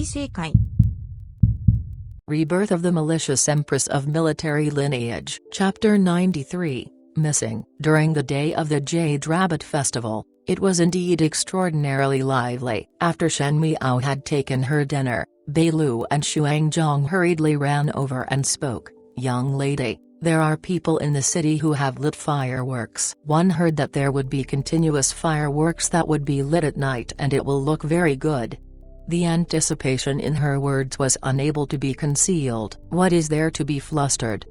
Isekai. Rebirth of the Malicious Empress of Military Lineage. Chapter 93, Missing. During the day of the Jade Rabbit Festival, it was indeed extraordinarily lively. After Shen Miao had taken her dinner, Beilu and Xuanzhong hurriedly ran over and spoke. "Young lady, there are people in the city who have lit fireworks. One heard that there would be continuous fireworks that would be lit at night and it will look very good." The anticipation in her words was unable to be concealed. "What is there to be flustered?"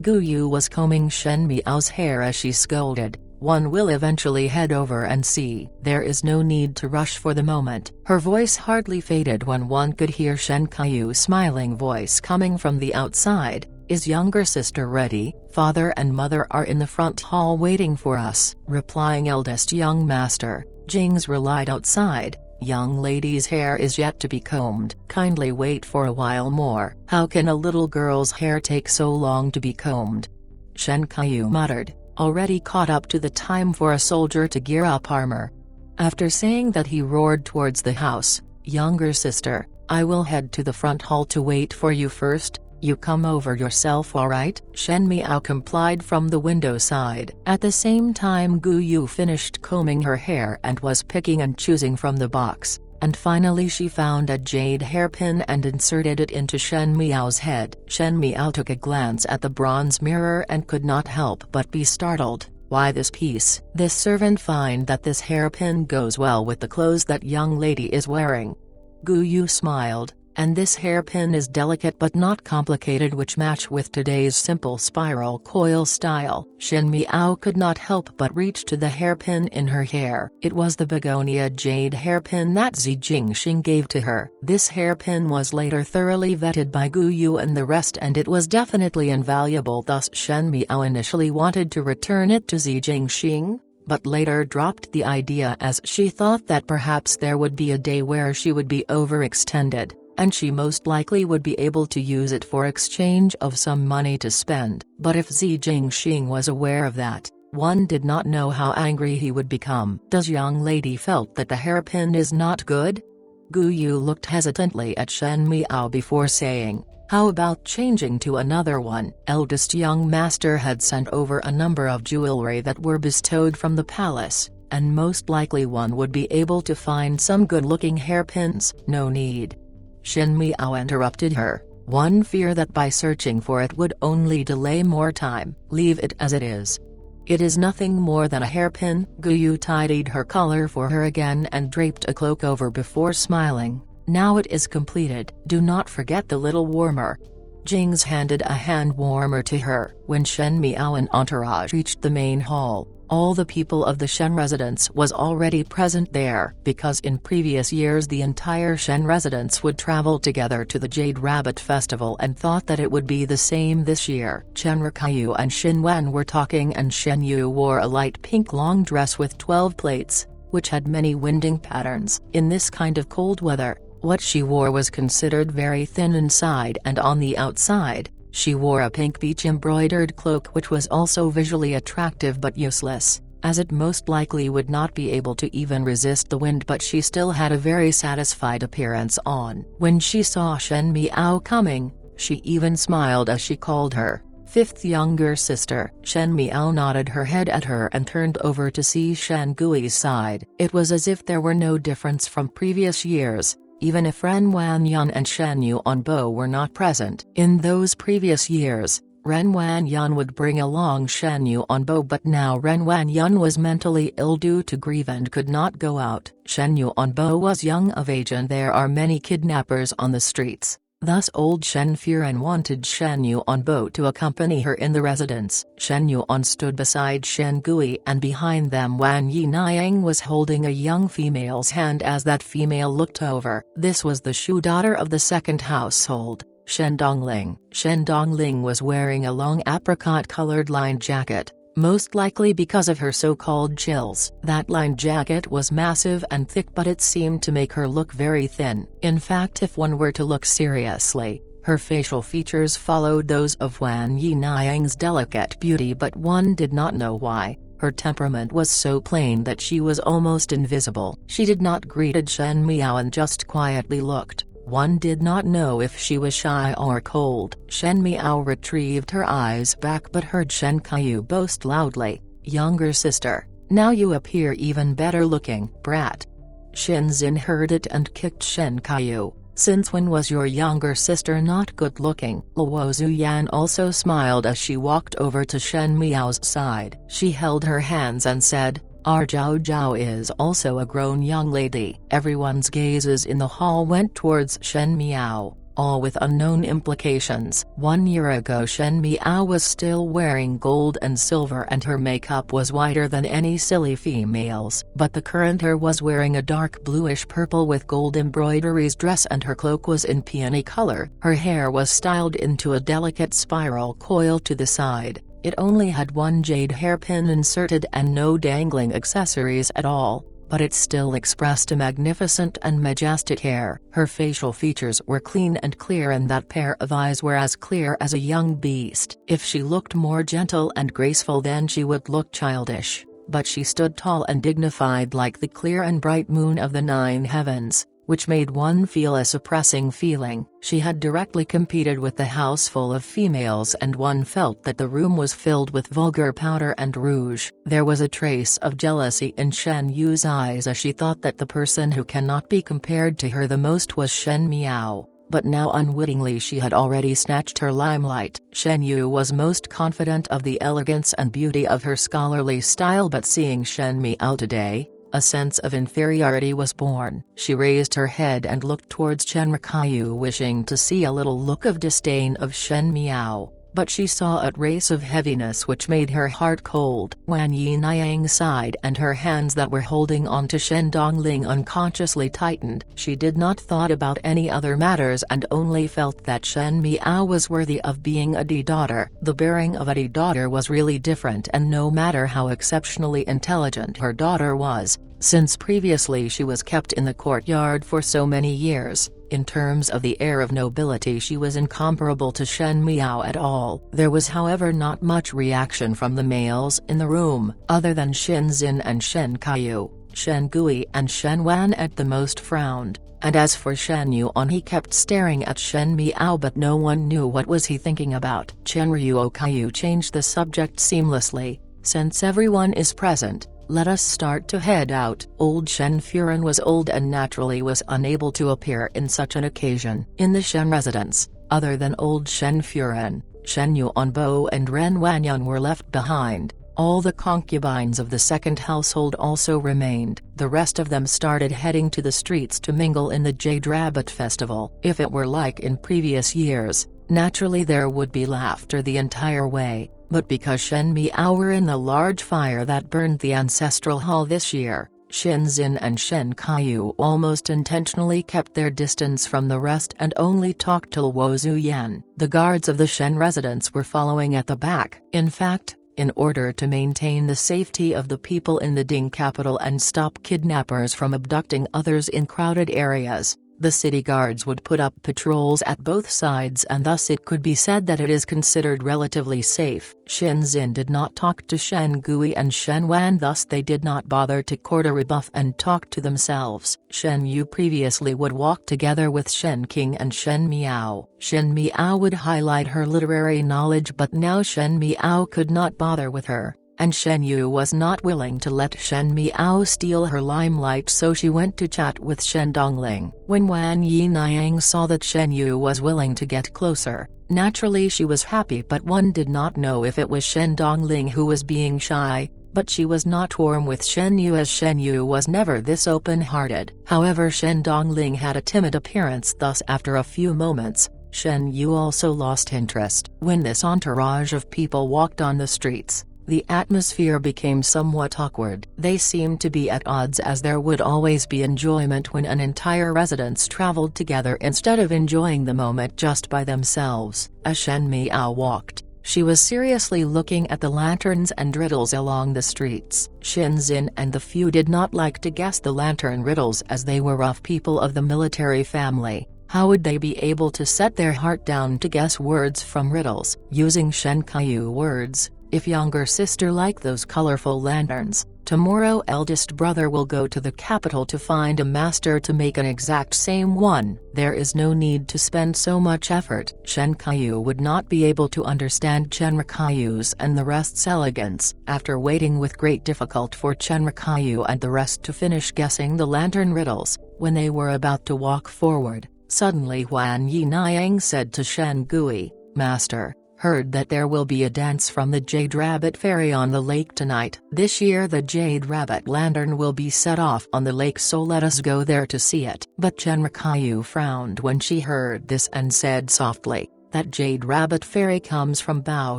Gu Yu was combing Shen Miao's hair as she scolded. "One will eventually head over and see. There is no need to rush for the moment." Her voice hardly faded when one could hear Shen Kaiyu's smiling voice coming from the outside. "Is younger sister ready? Father and mother are in the front hall waiting for us." Replying eldest young master, Jing's relied outside. "Young lady's hair is yet to be combed. Kindly wait for a while more." "How can a little girl's hair take so long to be combed?" Shen Kaiyu muttered, already caught up to the time for a soldier to gear up armor. After saying that, he roared towards the house. "Younger sister, I will head to the front hall to wait for you first. You come over yourself, alright?" Shen Miao complied from the window side. At the same time, Gu Yu finished combing her hair and was picking and choosing from the box, and finally she found a jade hairpin and inserted it into Shen Miao's head. Shen Miao took a glance at the bronze mirror and could not help but be startled. "Why this piece? This servant find that this hairpin goes well with the clothes that young lady is wearing." Gu Yu smiled. "And this hairpin is delicate but not complicated, which match with today's simple spiral coil style." Shen Miao could not help but reach to the hairpin in her hair. It was the begonia jade hairpin that Zi Jingxing gave to her. This hairpin was later thoroughly vetted by Gu Yu and the rest, and it was definitely invaluable. Thus Shen Miao initially wanted to return it to Zi Jingxing, but later dropped the idea as she thought that perhaps there would be a day where she would be overextended, and she most likely would be able to use it for exchange of some money to spend. But if Zi Jingxing was aware of that, one did not know how angry he would become. "Does young lady felt that the hairpin is not good?" Gu Yu looked hesitantly at Shen Miao before saying, "How about changing to another one?" Eldest young master had sent over a number of jewelry that were bestowed from the palace, and most likely one would be able to find some good-looking hairpins. "No need." Shen Miao interrupted her. "One fear that by searching for it would only delay more time. Leave it as it is. It is nothing more than a hairpin." Gu Yu tidied her collar for her again and draped a cloak over before smiling. "Now it is completed. Do not forget the little warmer." Jing's handed a hand warmer to her. When Shen Miao and entourage reached the main hall, all the people of the Shen residence was already present there, because in previous years the entire Shen residence would travel together to the Jade Rabbit Festival and thought that it would be the same this year. Chen Rikayu and Xin Wen were talking, and Shen Yu wore a light pink long dress with 12 plaits, which had many winding patterns. In this kind of cold weather, what she wore was considered very thin inside, and on the outside, she wore a pink beach embroidered cloak, which was also visually attractive but useless, as it most likely would not be able to even resist the wind, but she still had a very satisfied appearance on. When she saw Shen Miao coming, she even smiled as she called her fifth younger sister. Shen Miao nodded her head at her and turned over to see Shen Gui's side. It was as if there were no difference from previous years, even if Ren Wanyan and Shen Yuanbo were not present. In those previous years, Ren Wanyan would bring along Shen Yuanbo, but now Ren Wanyan was mentally ill due to grief and could not go out. Shen Yuanbo was young of age and there are many kidnappers on the streets. Thus old Shen Furen wanted Shen Yuanbo to accompany her in the residence. Shen Yuan stood beside Shen Gui, and behind them Wan Yi Niang was holding a young female's hand as that female looked over. This was the Shu daughter of the second household, Shen Dongling. Shen Dongling was wearing a long apricot-colored lined jacket, most likely because of her so-called chills. That lined jacket was massive and thick, but it seemed to make her look very thin. In fact, if one were to look seriously, her facial features followed those of Wan Yi Niang's delicate beauty, but one did not know why. Her temperament was so plain that she was almost invisible. She did not greeted Shen Miao and just quietly looked. One did not know if she was shy or cold. Shen Miao retrieved her eyes back but heard Shen Qiu boast loudly, "Younger sister, now you appear even better looking, brat." Shen Xin heard it and kicked Shen Qiu. "Since when was your younger sister not good looking?" Luo Zuyan also smiled as she walked over to Shen Miao's side. She held her hands and said, "Our Zhao Zhao is also a grown young lady." Everyone's gazes in the hall went towards Shen Miao, all with unknown implications. 1 year ago Shen Miao was still wearing gold and silver and her makeup was whiter than any silly female's. But the current her was wearing a dark bluish purple with gold embroideries dress and her cloak was in peony color. Her hair was styled into a delicate spiral coil to the side. It only had one jade hairpin inserted and no dangling accessories at all, but it still expressed a magnificent and majestic air. Her facial features were clean and clear and that pair of eyes were as clear as a young beast. If she looked more gentle and graceful then she would look childish, but she stood tall and dignified like the clear and bright moon of the 9 heavens, which made one feel a suppressing feeling. She had directly competed with the house full of females and one felt that the room was filled with vulgar powder and rouge. There was a trace of jealousy in Shen Yu's eyes as she thought that the person who cannot be compared to her the most was Shen Miao, but now unwittingly she had already snatched her limelight. Shen Yu was most confident of the elegance and beauty of her scholarly style but seeing Shen Miao today, a sense of inferiority was born. She raised her head and looked towards Chen Rikayu wishing to see a little look of disdain of Shen Miao, but she saw a trace of heaviness which made her heart cold. Wan Yinayang sighed and her hands that were holding on to Shen Dongling unconsciously tightened. She did not thought about any other matters and only felt that Shen Miao was worthy of being a daughter. The bearing of a daughter was really different and no matter how exceptionally intelligent her daughter was, since previously she was kept in the courtyard for so many years, in terms of the air of nobility she was incomparable to Shen Miao at all. There was however not much reaction from the males in the room, other than Shen Xin and Shen Qiu. Shen Gui and Shen Wan at the most frowned, and as for Shen Yuan he kept staring at Shen Miao but no one knew what was he thinking about. Chen Ryuokaiyu changed the subject seamlessly, "Since everyone is present, let us start to head out." Old Shen Furen was old and naturally was unable to appear in such an occasion. In the Shen residence, other than old Shen Furen, Shen Yuanbo and Ren Wanyan were left behind. All the concubines of the second household also remained. The rest of them started heading to the streets to mingle in the Jade Rabbit Festival. If it were like in previous years, naturally there would be laughter the entire way. But because Shen Miao were in the large fire that burned the ancestral hall this year, Shen Xin and Shen Qiu almost intentionally kept their distance from the rest and only talked to Luo Zuyan. The guards of the Shen residence were following at the back. In fact, in order to maintain the safety of the people in the Ding capital and stop kidnappers from abducting others in crowded areas, the city guards would put up patrols at both sides and thus it could be said that it is considered relatively safe. Shen Xin did not talk to Shen Gui and Shen Wan thus they did not bother to court a rebuff and talk to themselves. Shen Yu previously would walk together with Shen King and Shen Miao. Shen Miao would highlight her literary knowledge but now Shen Miao could not bother with her. And Shen Yu was not willing to let Shen Miao steal her limelight so she went to chat with Shen Dongling. When Wan Yinayang saw that Shen Yu was willing to get closer, naturally she was happy but one did not know if it was Shen Dongling who was being shy, but she was not warm with Shen Yu as Shen Yu was never this open-hearted. However Shen Dongling had a timid appearance thus after a few moments, Shen Yu also lost interest. When this entourage of people walked on the streets, the atmosphere became somewhat awkward. They seemed to be at odds as there would always be enjoyment when an entire residence traveled together instead of enjoying the moment just by themselves. As Shen Miao walked, she was seriously looking at the lanterns and riddles along the streets. Shen Xin and the few did not like to guess the lantern riddles as they were rough people of the military family. How would they be able to set their heart down to guess words from riddles? Using Shen Qiu words, if younger sister like those colorful lanterns, Tomorrow eldest brother will go to the capital to find a master to make an exact same one. There is no need to spend so much effort. Shen Kaiyu would not be able to understand Chenrikayu's and the rest's elegance. After waiting with great difficulty for Chenrikayu and the rest to finish guessing the lantern riddles, when they were about to walk forward, suddenly Huan Yinayang said to Shen Gui, "Master, heard that there will be a dance from the Jade Rabbit Ferry on the lake tonight. This year the Jade Rabbit Lantern will be set off on the lake, so let us go there to see it." But Chenrikayu frowned when she heard this and said softly, "That Jade Rabbit Ferry comes from Bao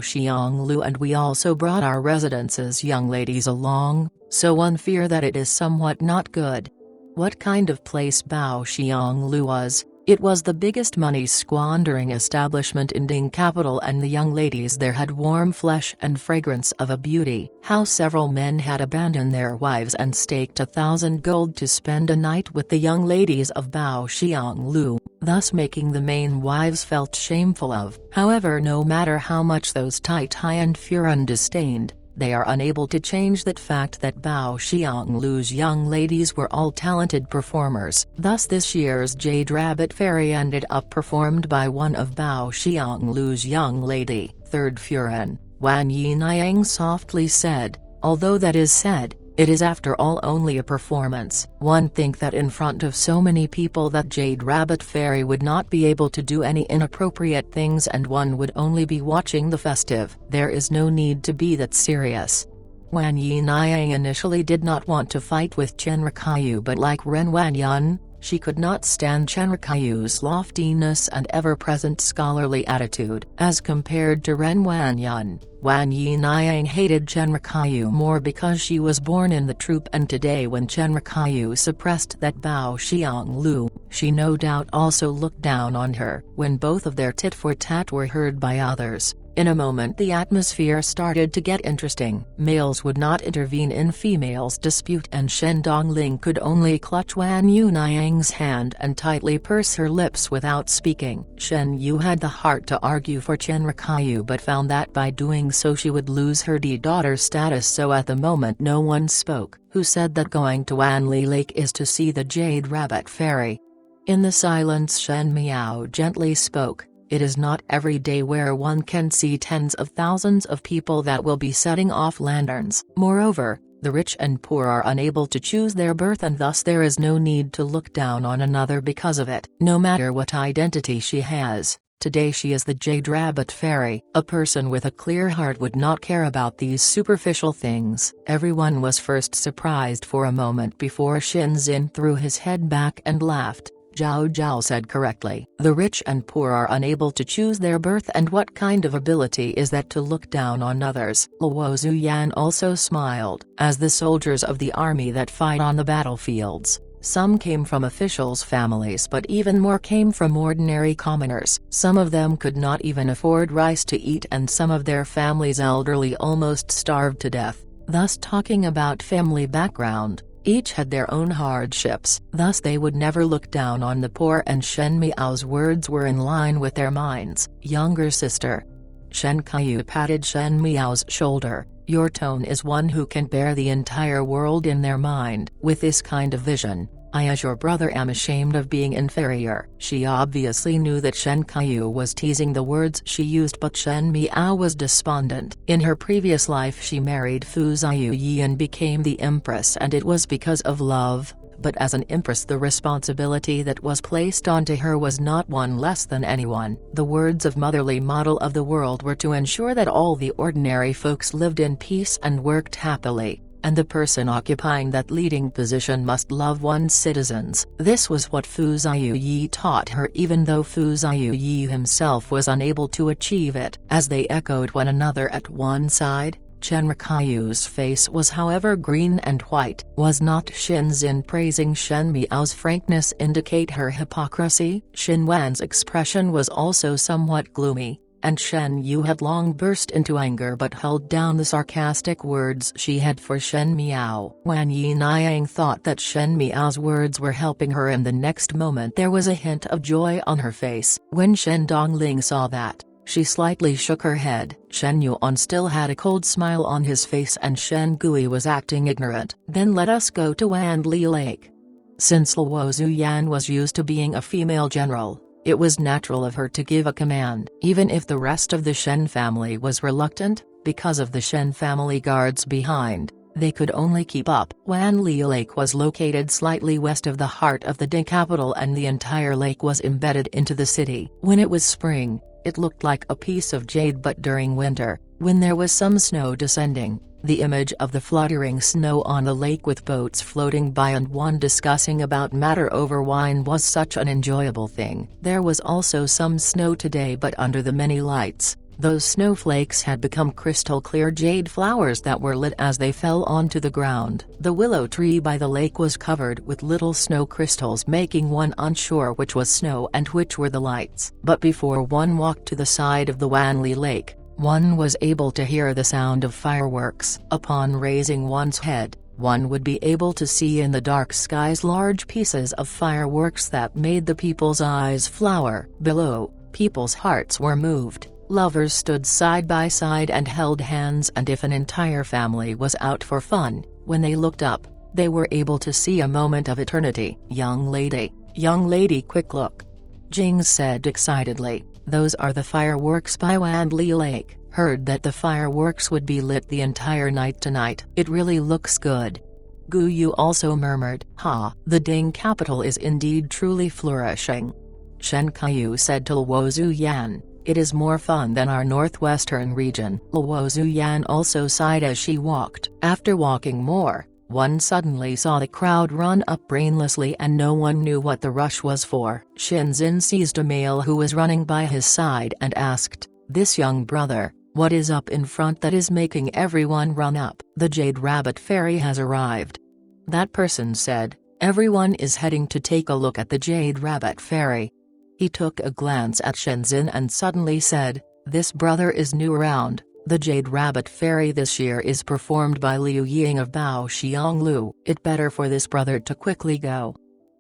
Xianglu, and we also brought our residence's young ladies along, so one fear that it is somewhat not good." What kind of place Bao Xianglu was? It was the biggest money-squandering establishment in Ding capital, and the young ladies there had warm flesh and fragrance of a beauty. How several men had abandoned their wives and staked 1,000 gold to spend a night with the young ladies of Bao Xianglu, thus making the main wives felt shameful of. However, no matter how much those Tai and Furan disdained, they are unable to change that fact that Bao Xianglu's young ladies were all talented performers. Thus this year's Jade Rabbit Ferry ended up performed by one of Bao Xianglu's young lady. Third Furan, Wan Yinayang softly said, "Although that is said, it is after all only a performance. One think that in front of so many people that Jade Rabbit Fairy would not be able to do any inappropriate things, and one would only be watching the festive. There is no need to be that serious." Wan Yinayang initially did not want to fight with Chenrikayu, but like Ren Wanyan, she could not stand Chenrikayu's loftiness and ever-present scholarly attitude. As compared to Ren Wanyan, Wan Yinayang hated Chenrikayu more because she was born in the troupe, and today when Chenrikayu suppressed that Bao Xianglu, she no doubt also looked down on her. When both of their tit-for-tat were heard by others, in a moment the atmosphere started to get interesting. Males would not intervene in females' dispute, and Shen Dongling could only clutch Wan Yinayang's hand and tightly purse her lips without speaking. Shen Yu had the heart to argue for Chenrikayu, but found that by doing so she would lose her daughter status, so at the moment no one spoke. Who said that going to Wanli Lake is to see the Jade Rabbit Fairy? In the silence Shen Miao gently spoke, "It is not every day where one can see tens of thousands of people that will be setting off lanterns. Moreover, the rich and poor are unable to choose their birth, and thus there is no need to look down on another because of it. No matter what identity she has, today she is the Jade Rabbit Fairy." A person with a clear heart would not care about these superficial things. Everyone was first surprised for a moment before Shinzin threw his head back and laughed. Zhao Zhao said correctly. The rich and poor are unable to choose their birth, and what kind of ability is that to look down on others? Luo Zuyan also smiled. As the soldiers of the army that fight on the battlefields, some came from officials' families, but even more came from ordinary commoners. Some of them could not even afford rice to eat, and some of their families' elderly almost starved to death. Thus, talking about family background, each had their own hardships, thus they would never look down on the poor, and Shen Miao's words were in line with their minds. "Younger sister." Shen Kaiyu patted Shen Miao's shoulder. "Your tone is one who can bear the entire world in their mind. With this kind of vision, I as your brother am ashamed of being inferior." She obviously knew that Shen Kaiyu was teasing the words she used, but Shen Miao was despondent. In her previous life she married Fu Ziyu and became the Empress, and it was because of love, but as an Empress the responsibility that was placed onto her was not one less than anyone. The words of motherly model of the world were to ensure that all the ordinary folks lived in peace and worked happily, and the person occupying that leading position must love one's citizens. This was what Fu Ziyu taught her, even though Fu Ziyu himself was unable to achieve it. As they echoed one another at one side, Chenrikayu's face was however green and white. Was not Shinzin praising Shen Miao's frankness indicate her hypocrisy? Shin Wan's expression was also somewhat gloomy, and Shen Yu had long burst into anger but held down the sarcastic words she had for Shen Miao. Wan Yinayang thought that Shen Miao's words were helping her, and the next moment there was a hint of joy on her face. When Shen Dongling saw that, She slightly shook her head. Shen Yuan still had a cold smile on his face and Shen Gui was acting ignorant. Then let us go to Wanli Lake. Since Luo Zuyan was used to being a female general, it was natural of her to give a command. Even if the rest of the Shen family was reluctant, because of the Shen family guards behind, they could only keep up. Wanli Lake was located slightly west of the heart of the Ding capital and the entire lake was embedded into the city. When it was spring, it looked like a piece of jade, but during winter, when there was some snow descending, the image of the fluttering snow on the lake with boats floating by and one discussing about matter over wine was such an enjoyable thing. There was also some snow today, but under the many lights, those snowflakes had become crystal clear jade flowers that were lit as they fell onto the ground. The willow tree by the lake was covered with little snow crystals, making one unsure which was snow and which were the lights. But before one walked to the side of the Wanli Lake, one was able to hear the sound of fireworks. Upon raising one's head, one would be able to see in the dark skies large pieces of fireworks that made the people's eyes flower. Below, people's hearts were moved. Lovers stood side by side and held hands, and if an entire family was out for fun, when they looked up, they were able to see a moment of eternity. Young lady, quick look," Jing said excitedly. "Those are the fireworks by Wanli Lake. Heard that the fireworks would be lit the entire night tonight. It really looks good." Gu Yu also murmured. "Ha, the Ding capital is indeed truly flourishing." Shen Qiu said to Luo Zuyan, "It is more fun than our northwestern region." Luo Zuyan also sighed as she walked. After walking more, one suddenly saw the crowd run up brainlessly and no one knew what the rush was for. Shinzin seized a male who was running by his side and asked, "This young brother, what is up in front that is making everyone run up?" "The Jade Rabbit Fairy has arrived," that person said. "Everyone is heading to take a look at the Jade Rabbit Fairy." He took a glance at Shenzhen and suddenly said, "This brother is new around. The Jade Rabbit Fairy this year is performed by Liu Ying of Bao Xianglu. It better for this brother to quickly go."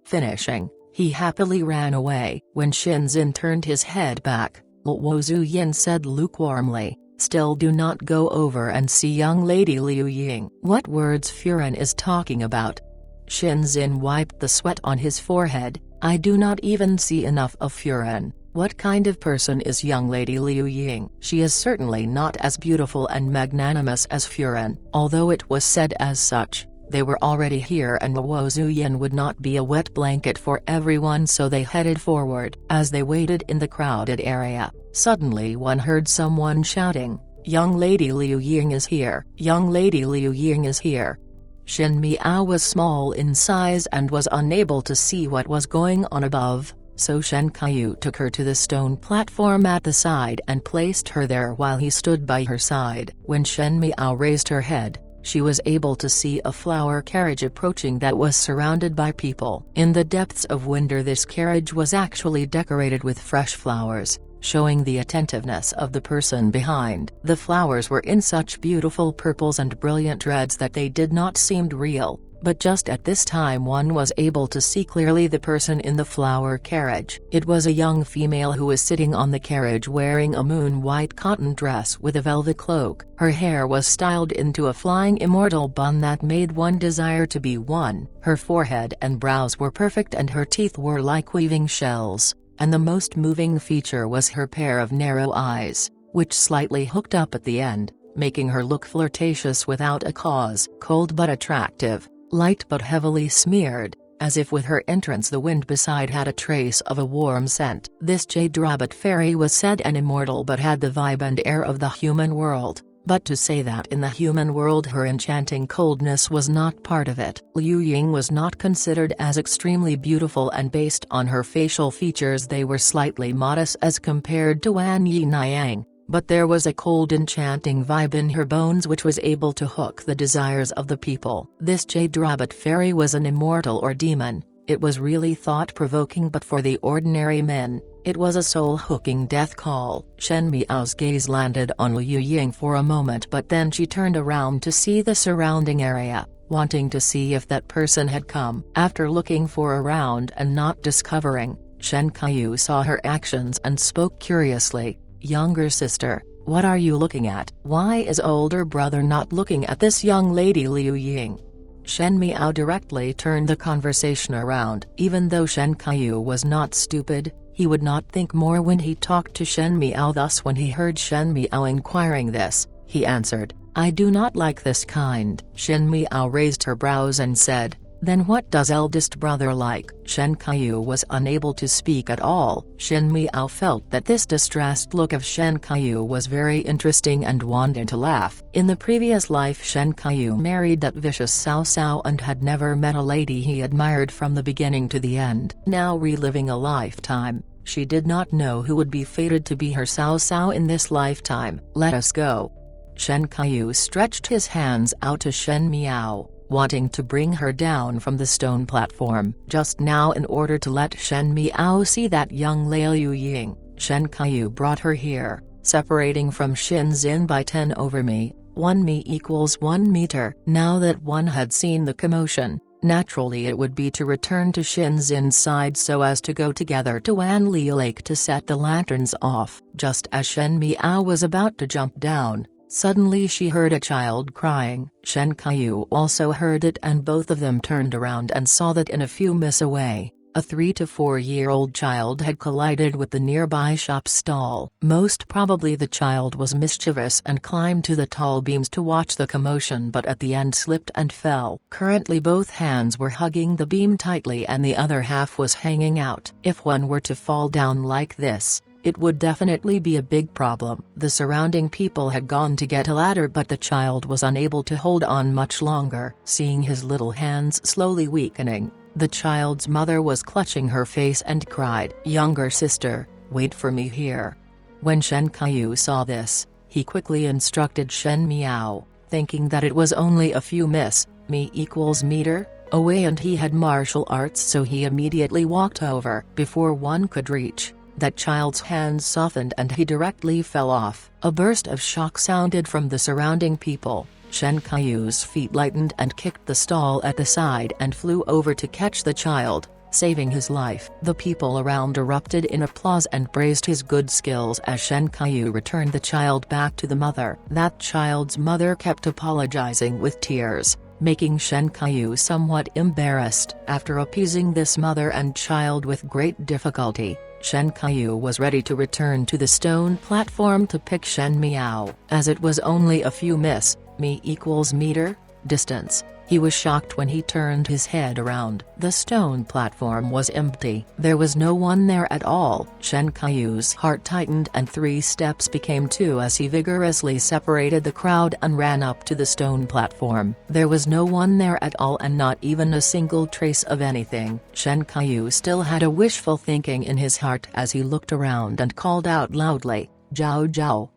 Finishing, he happily ran away. When Shenzhen turned his head back, Luo Zuyin said lukewarmly, "Still do not go over and see young lady Liu Ying." "What words Furen is talking about?" Shenzhen wiped the sweat on his forehead. "I do not even see enough of Furen. What kind of person is young lady Liu Ying? She is certainly not as beautiful and magnanimous as Furen." Although it was said as such, they were already here and Luo Zuyin would not be a wet blanket for everyone, so they headed forward. As they waited in the crowded area, suddenly one heard someone shouting, "Young lady Liu Ying is here! Young lady Liu Ying is here!" Shin Miao was small in size and was unable to see what was going on above, so Shen Qiu took her to the stone platform at the side and placed her there while he stood by her side. When Shen Miao raised her head, she was able to see a flower carriage approaching that was surrounded by people. In the depths of winter, this carriage was actually decorated with fresh flowers, showing the attentiveness of the person behind. The flowers were in such beautiful purples and brilliant reds that they did not seem real, but just at this time one was able to see clearly the person in the flower carriage. It was a young female who was sitting on the carriage wearing a moon-white cotton dress with a velvet cloak. Her hair was styled into a flying immortal bun that made one desire to be one. Her forehead and brows were perfect and her teeth were like weaving shells. And the most moving feature was her pair of narrow eyes, which slightly hooked up at the end, making her look flirtatious without a cause. Cold but attractive, light but heavily smeared, as if with her entrance the wind beside had a trace of a warm scent. This Jade Rabbit Fairy was said an immortal but had the vibe and air of the human world. But to say that in the human world her enchanting coldness was not part of it. Liu Ying was not considered as extremely beautiful, and based on her facial features they were slightly modest as compared to Wan Yi Niang, but there was a cold enchanting vibe in her bones which was able to hook the desires of the people. This Jade Rabbit Fairy was an immortal or demon. It was really thought-provoking, but for the ordinary men, it was a soul-hooking death call. Shen Miao's gaze landed on Liu Ying for a moment, but then she turned around to see the surrounding area, wanting to see if that person had come. After looking for around and not discovering, Shen Qiu saw her actions and spoke curiously, Younger sister, what are you looking at? Why is older brother not looking at this young lady Liu Ying? Shen Miao directly turned the conversation around. Even though Shen Qiu was not stupid, he would not think more when he talked to Shen Miao. Thus when he heard Shen Miao inquiring this, he answered, I do not like this kind. Shen Miao raised her brows and said, then what does eldest brother like? Shen Qiu was unable to speak at all. Shen Miao felt that this distressed look of Shen Qiu was very interesting and wanted to laugh. In the previous life Shen Qiu married that vicious Cao Cao and had never met a lady he admired from the beginning to the end. Now reliving a lifetime, she did not know who would be fated to be her Cao Cao in this lifetime. Let us go. Shen Qiu stretched his hands out to Shen Miao, wanting to bring her down from the stone platform. Just now, in order to let Shen Miao see that young Liu Ying, Shen Qiu brought her here, separating from Xin Xin by 10 over me, 1 me equals 1 meter. Now that one had seen the commotion, naturally it would be to return to Xin Xin's side so as to go together to Wanli Lake to set the lanterns off. Just as Shen Miao was about to jump down, suddenly she heard a child crying. Shen Qiu also heard it and both of them turned around and saw that in a few miles away, a 3 to 4-year-old child had collided with the nearby shop stall. Most probably the child was mischievous and climbed to the tall beams to watch the commotion, but at the end slipped and fell. Currently both hands were hugging the beam tightly and the other half was hanging out. If one were to fall down like this, it would definitely be a big problem. The surrounding people had gone to get a ladder, but the child was unable to hold on much longer. Seeing his little hands slowly weakening, the child's mother was clutching her face and cried, Younger sister, wait for me here. When Shen Qiu saw this, he quickly instructed Shen Miao, thinking that it was only a few me equals meter away and he had martial arts, so he immediately walked over. Before one could reach, that child's hands softened and he directly fell off. A burst of shock sounded from the surrounding people. Shen Qiu's feet lightened and kicked the stall at the side and flew over to catch the child, saving his life. The people around erupted in applause and praised his good skills as Shen Qiu returned the child back to the mother. That child's mother kept apologizing with tears, making Shen Qiu somewhat embarrassed. After appeasing this mother and child with great difficulty, Shen Qiu was ready to return to the stone platform to pick Shen Miao. As it was only a few me equals meter distance, he was shocked when he turned his head around. The stone platform was empty. There was no one there at all. Shen Qiu's heart tightened and 3 steps became 2 as he vigorously separated the crowd and ran up to the stone platform. There was no one there at all and not even a single trace of anything. Shen Qiu still had a wishful thinking in his heart as he looked around and called out loudly, Zhao Zhao.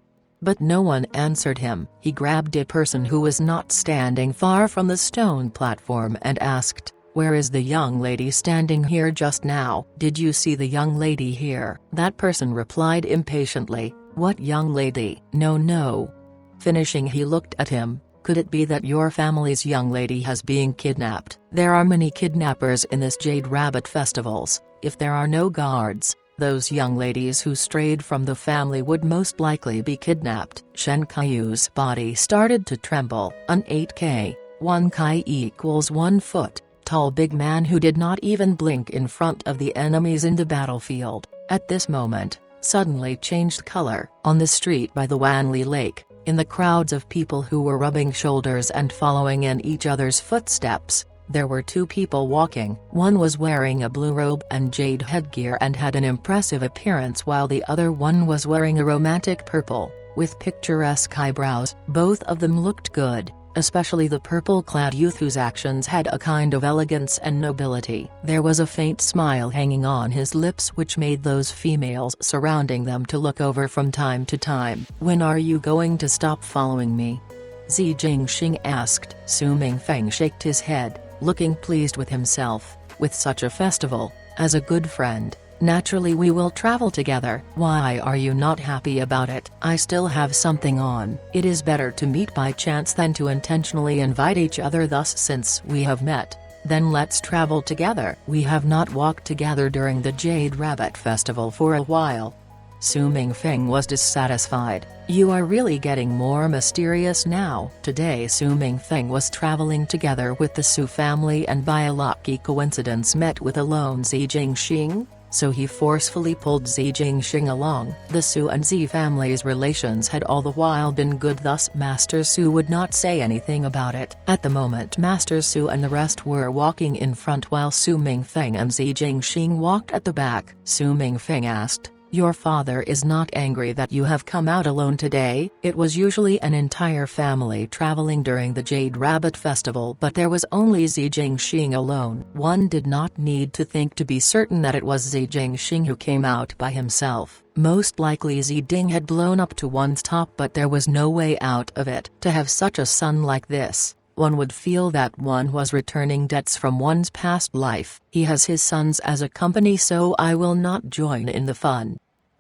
But no one answered him. He grabbed a person who was not standing far from the stone platform and asked, Where is the young lady standing here just now? Did you see the young lady here? That person replied impatiently, What young lady? No. Finishing, he looked at him. Could it be that your family's young lady has been kidnapped? There are many kidnappers in this Jade Rabbit festivals. If there are no guards, those young ladies who strayed from the family would most likely be kidnapped. Shen Qiu's body started to tremble. An 8K, 1 Kai equals 1 foot, tall big man who did not even blink in front of the enemies in the battlefield, at this moment, suddenly changed color. On the street by the Wanli Lake, in the crowds of people who were rubbing shoulders and following in each other's footsteps, there were 2 people walking. One was wearing a blue robe and jade headgear and had an impressive appearance, while the other one was wearing a romantic purple, with picturesque eyebrows. Both of them looked good, especially the purple-clad youth whose actions had a kind of elegance and nobility. There was a faint smile hanging on his lips which made those females surrounding them to look over from time to time. When are you going to stop following me? Zi Jingxing asked. Su Mingfeng shook his head, looking pleased with himself. With such a festival, as a good friend, naturally we will travel together. Why are you not happy about it? I still have something on. It is better to meet by chance than to intentionally invite each other. Thus, since we have met, then let's travel together. We have not walked together during the Jade Rabbit Festival for a while. Su Mingfeng was dissatisfied. "You are really getting more mysterious now." Today Su Mingfeng was traveling together with the Su family and by a lucky coincidence met with a lone Zi Jingxing, so he forcefully pulled Zi Jingxing along. The Su and Zi family's relations had all the while been good, thus Master Su would not say anything about it. At the moment Master Su and the rest were walking in front while Su Mingfeng and Zi Jingxing walked at the back. Su Mingfeng asked, "Your father is not angry that you have come out alone today?" It was usually an entire family traveling during the Jade Rabbit Festival, but there was only Zi Jingxing alone. One did not need to think to be certain that it was Zi Jingxing who came out by himself. Most likely Zi Ding had blown up to one's top, but there was no way out of it. To have such a son like this, one would feel that one was returning debts from one's past life. He has his sons as a company, so I will not join in the fun.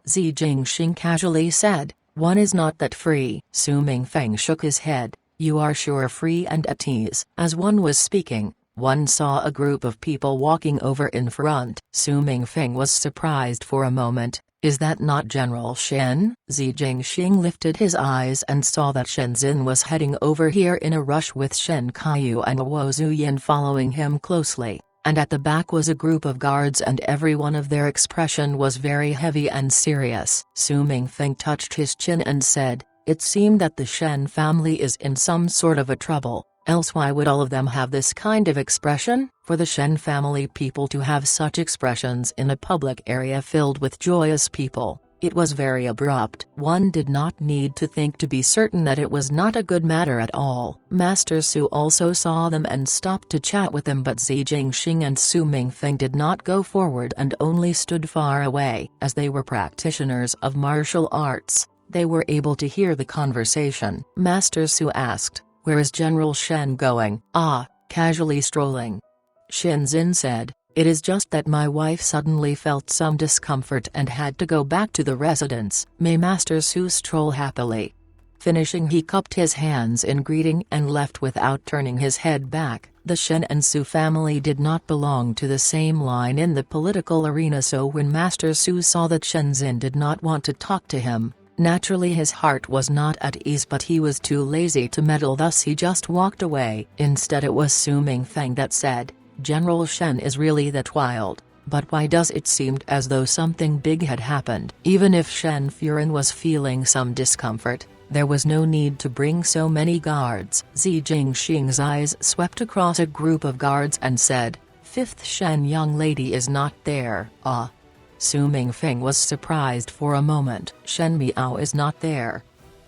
Zi Jingxing casually said, "One is not that free." Su Mingfeng shook his head. "You are sure free and at ease." As one was speaking, one saw a group of people walking over in front. Su Mingfeng was surprised for a moment. "Is that not General Shan?" Zi Jingxing lifted his eyes and saw that Shenzhen was heading over here in a rush with Shen Kaiyu and Luo Zuyan following him closely, and at the back was a group of guards and every one of their expression was very heavy and serious. Su Mingfeng touched his chin and said, "It seemed that the Shen family is in some sort of a trouble, else why would all of them have this kind of expression?" For the Shen family people to have such expressions in a public area filled with joyous people, it was very abrupt. One did not need to think to be certain that it was not a good matter at all. Master Su also saw them and stopped to chat with them, but Zi Jingxing and Su Mingfeng did not go forward and only stood far away. As they were practitioners of martial arts, they were able to hear the conversation. Master Su asked, "Where is General Shen going?" "Ah, casually strolling." Shenzhen said, "It is just that my wife suddenly felt some discomfort and had to go back to the residence." May Master Su stroll happily. Finishing, he cupped his hands in greeting and left without turning his head back. The Shen and Su family did not belong to the same line in the political arena, so when Master Su saw that Shenzhen did not want to talk to him, naturally his heart was not at ease, but he was too lazy to meddle, thus he just walked away. Instead it was Su Mingfeng that said, "General Shen is really that wild, but why does it seem as though something big had happened?" Even if Shen Furen was feeling some discomfort, there was no need to bring so many guards. Zi Jingxing's eyes swept across a group of guards and said, "Fifth Shen young lady is not there." "Ah." Su Mingfeng was surprised for a moment. "Shen Miao is not there."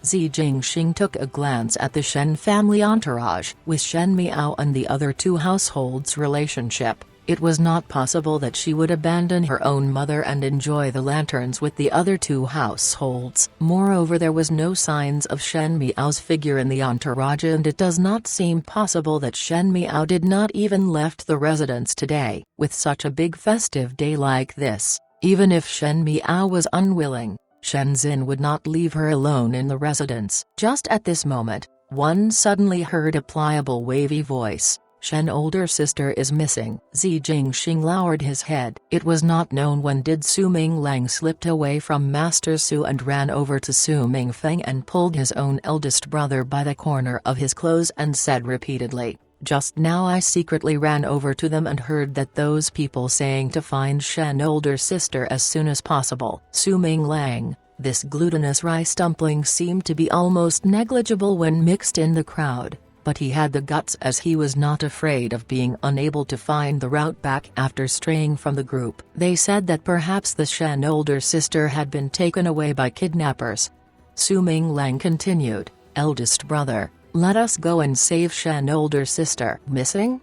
Zi Jingxing took a glance at the Shen family entourage. With Shen Miao and the other two households' relationship, it was not possible that she would abandon her own mother and enjoy the lanterns with the other two households. Moreover, there was no signs of Shen Miao's figure in the entourage, and it does not seem possible that Shen Miao did not even left the residence today. With such a big festive day like this, even if Shen Miao was unwilling, Shenzhen would not leave her alone in the residence. Just at this moment, one suddenly heard a pliable wavy voice, "Shen older sister is missing." Zi Jingxing lowered his head. It was not known when did Su Minglang slipped away from Master Su and ran over to Su Mingfeng and pulled his own eldest brother by the corner of his clothes and said repeatedly, "Just now I secretly ran over to them and heard that those people saying to find Shen older sister as soon as possible." Su Minglang, this glutinous rice dumpling seemed to be almost negligible when mixed in the crowd, but he had the guts, as he was not afraid of being unable to find the route back after straying from the group. They said that perhaps the Shen older sister had been taken away by kidnappers. Su Minglang continued, "Eldest brother, let us go and save Shen older sister." "Missing?"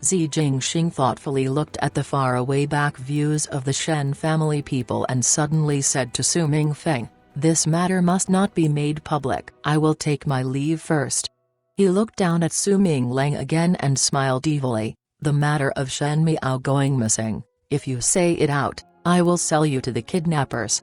Zi Jingxing thoughtfully looked at the faraway back views of the Shen family people and suddenly said to Su Mingfeng, "This matter must not be made public. I will take my leave first." He looked down at Su Minglang again and smiled evilly. "The matter of Shen Miao going missing, if you say it out, I will sell you to the kidnappers."